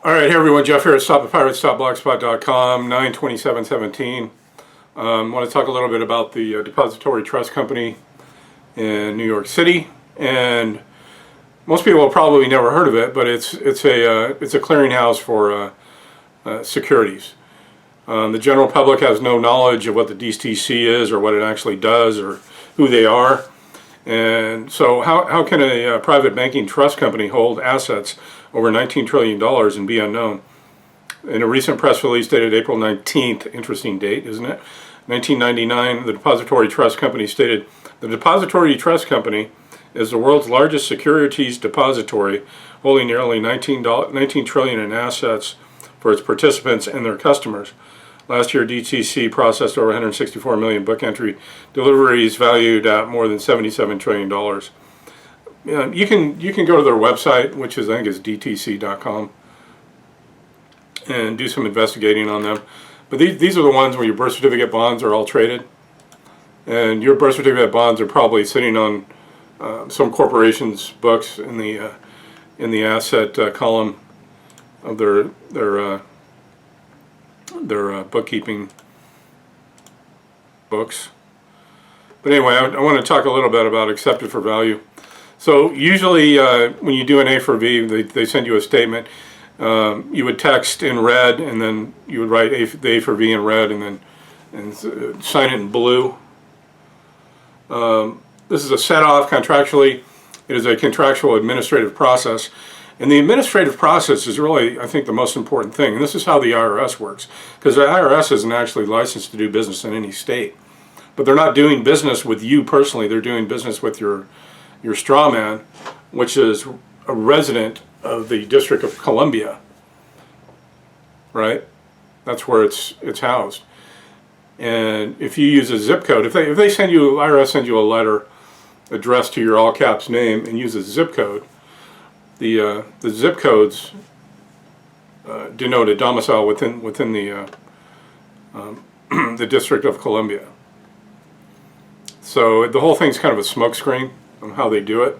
All right, hey everyone, Jeff here at StopThePirates.blogspot.com, 9/27/17. I want to talk a little bit about the Depository Trust Company in New York City, and most people have probably never heard of it, but it's a clearinghouse for securities. The general public has no knowledge of what the DTC is, or what it actually does, or who they are. And so how can a private banking trust company hold assets over $19 trillion and be unknown? In a recent press release dated April 19th, interesting date, isn't it? 1999, the Depository Trust Company stated, "The Depository Trust Company is the world's largest securities depository, holding nearly $19 trillion in assets for its participants and their customers. Last year, DTC processed over 164 million book entry deliveries valued at more than $77 trillion. You can go to their website, which is, I think is dtc.com, and do some investigating on them. But these are the ones where your birth certificate bonds are all traded. And your birth certificate bonds are probably sitting on some corporation's books in the asset column of their bookkeeping books. But anyway, I want to talk a little bit about accepted for value. So usually when you do an A for V, they send you a statement. You would text in red, and then you would write the A for V in red, and then sign it in blue. This is a set-off contractually. It is a contractual administrative process. And the administrative process is really, I think, the most important thing. And this is how the IRS works. Because the IRS isn't actually licensed to do business in any state. But they're not doing business with you personally. They're doing business with your straw man, which is a resident of the District of Columbia. Right? That's where it's housed. And if you use a zip code, if they send you, IRS sends you a letter addressed to your all caps name and use a zip code, the zip codes denote a domicile within the the District of Columbia. So the whole thing's kind of a smokescreen on how they do it.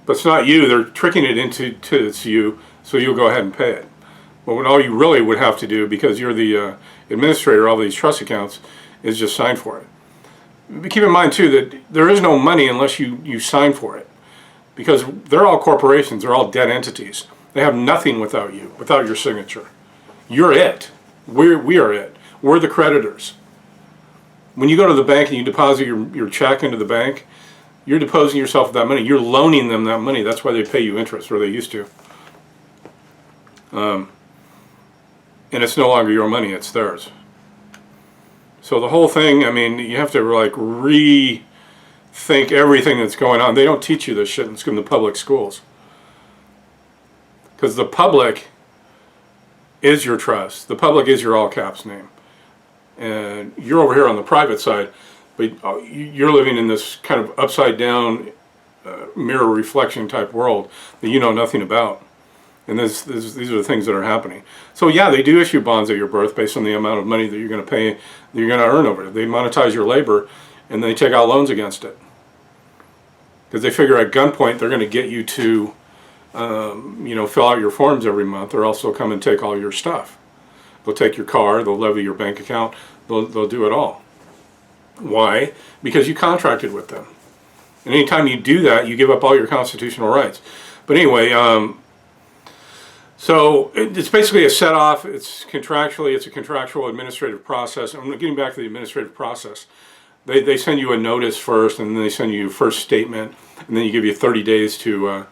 But it's not you. They're tricking it into it's you, so you'll go ahead and pay it. But what all you really would have to do, because you're the administrator of all these trust accounts, is just sign for it. But keep in mind too that there is no money unless you sign for it. Because they're all corporations, they're all dead entities. They have nothing without you, without your signature. You're it. We are it. We're the creditors. When you go to the bank and you deposit your check into the bank, you're depositing yourself that money. You're loaning them that money. That's why they pay you interest, or they used to. And it's no longer your money, it's theirs. So the whole thing, I mean, you have to like rethink everything that's going on. They don't teach you this shit in the public schools. Because the public is your trust. The public is your all caps name. And you're over here on the private side, but you're living in this kind of upside down mirror reflection type world that you know nothing about. And these are the things that are happening. So yeah, they do issue bonds at your birth based on the amount of money that you're going to pay, that you're going to earn over it. They monetize your labor, and they take out loans against it. Because they figure at gunpoint they're going to get you to, fill out your forms every month, or else they'll come and take all your stuff. They'll take your car, they'll levy your bank account, they'll do it all. Why? Because you contracted with them. And anytime you do that, you give up all your constitutional rights. But anyway, so it's basically a set-off. It's a contractual administrative process. I'm getting back to the administrative process. They send you a notice first, and then they send you your first statement, and then you give you 30 days to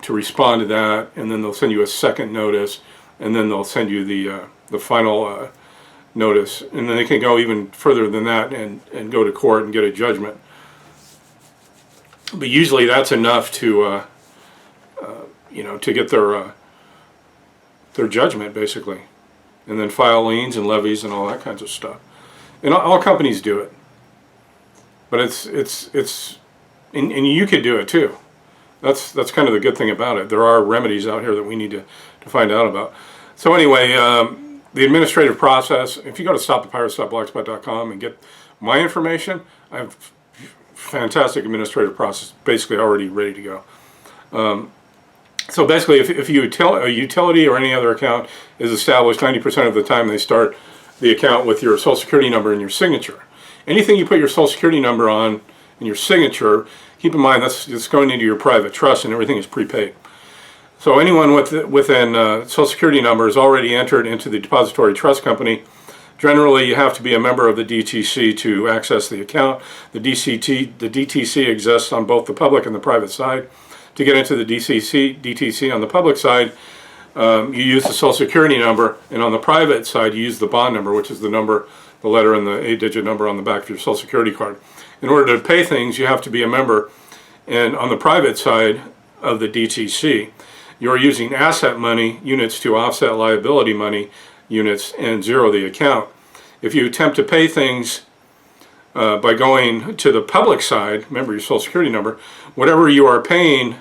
respond to that, and then they'll send you a second notice, and then they'll send you the final notice, and then they can go even further than that and go to court and get a judgment. But usually that's enough to get their judgment, basically, and then file liens and levies and all that kinds of stuff. And all companies do it, but and you could do it too. That's kind of the good thing about it. There are remedies out here that we need to find out about. So anyway, the administrative process, if you go to stopthepirates.blogspot.com and get my information, I have fantastic administrative process basically already ready to go. So basically, if a utility or any other account is established, 90% of the time they start the account with your Social Security number and your signature. Anything you put your Social Security number on and your signature, keep in mind that's going into your private trust, and everything is prepaid. So anyone within Social Security number is already entered into the depository trust company. Generally, you have to be a member of the DTC to access the account. The DTC exists on both the public and the private side. To get into the DTC on the public side, you use the Social Security number, and on the private side, you use the bond number, which is the number, the letter, and the 8-digit number on the back of your Social Security card. In order to pay things, you have to be a member, and on the private side of the DTC, you're using asset money units to offset liability money units and zero the account. If you attempt to pay things by going to the public side, remember your Social Security number, whatever you are paying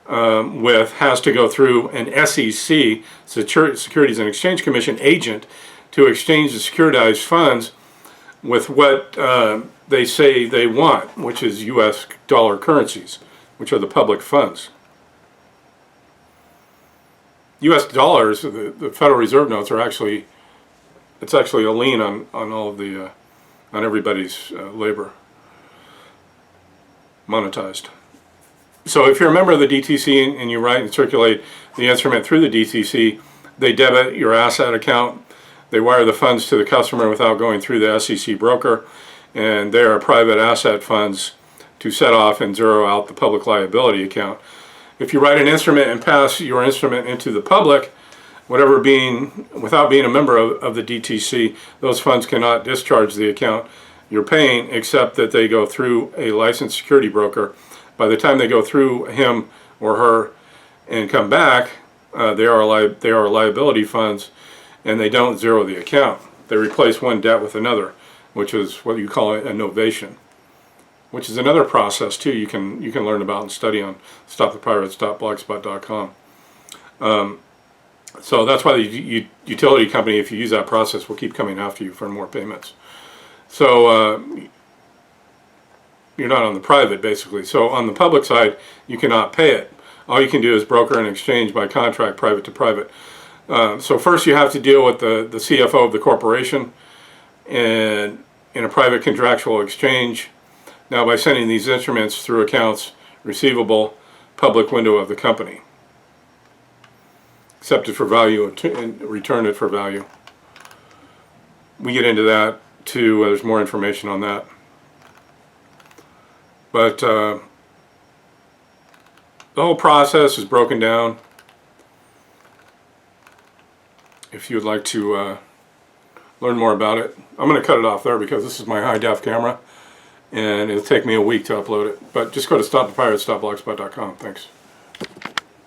with has to go through an SEC, Securities and Exchange Commission agent, to exchange the securitized funds with what they say they want, which is US dollar currencies, which are the public funds. US dollars, the Federal Reserve notes are actually, it's actually a lien on all of the, on everybody's labor, monetized. So if you're a member of the DTC and you write and circulate the instrument through the DTC, they debit your asset account, they wire the funds to the customer without going through the SEC broker, and they are private asset funds to set off and zero out the public liability account. If you write an instrument and pass your instrument into the public, without being a member of the DTC, those funds cannot discharge the account you're paying, except that they go through a licensed security broker. By the time they go through him or her and come back, they are liability funds, and they don't zero the account. They replace one debt with another, which is what you call a novation, which is another process too you can learn about and study on stopthepirates.blogspot.com. So that's why the utility company, if you use that process, will keep coming after you for more payments. So you're not on the private, basically. So on the public side, you cannot pay it. All you can do is broker and exchange by contract, private to private. So first you have to deal with the CFO of the corporation and in a private contractual exchange. Now by sending these instruments through accounts receivable, public window of the company. Accept it for value and return it for value. We get into that too. There's more information on that. But the whole process is broken down. If you'd like to learn more about it, I'm going to cut it off there because this is my high-def camera and it'll take me a week to upload it. But just go to stopthepirates.blogspot.com. Thanks.